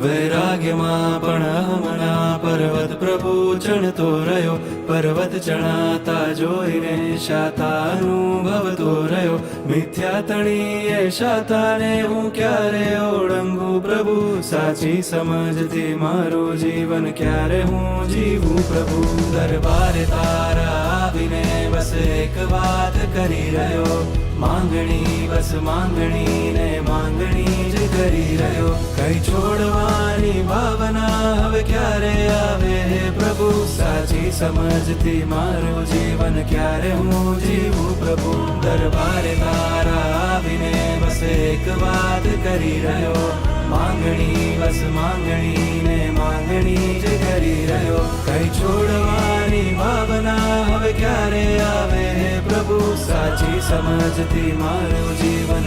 વૈરાગ્યમાં પણ અહમના પર્વત પ્રભુ ચણતો રહ્યો. પર્વત ચણાતા જોઈને શાતા અનુભવતો રહ્યો. મિથ્યા તણીએ શાતાને હું ક્યારે ઓળંગું પ્રભુ. સાચી સમજથી મારું જીવન ક્યારે હું જીવું પ્રભુ. દરબારે તારા આવીને બસ એક વાત કરી રહ્યો. માંગણી બસ માંગણી ને માંગણી જ કરી રહ્યો. કઈ છોડવાની ભાવના હવે ક્યારે આવે હે પ્રભુ. સાચી સમજથી મારું જીવન ક્યારે હું જીવું પ્રભુ. દરબારે તારા આવીને બસ એક વાત કરી રહ્યો. માંગણી બસ માંગણી ને માંગણી જ કરી રહ્યો. કઈ છોડવાની ભાવના હવે ક્યારે આવે હે પ્રભુ. સાચી સમજથી મારું જીવન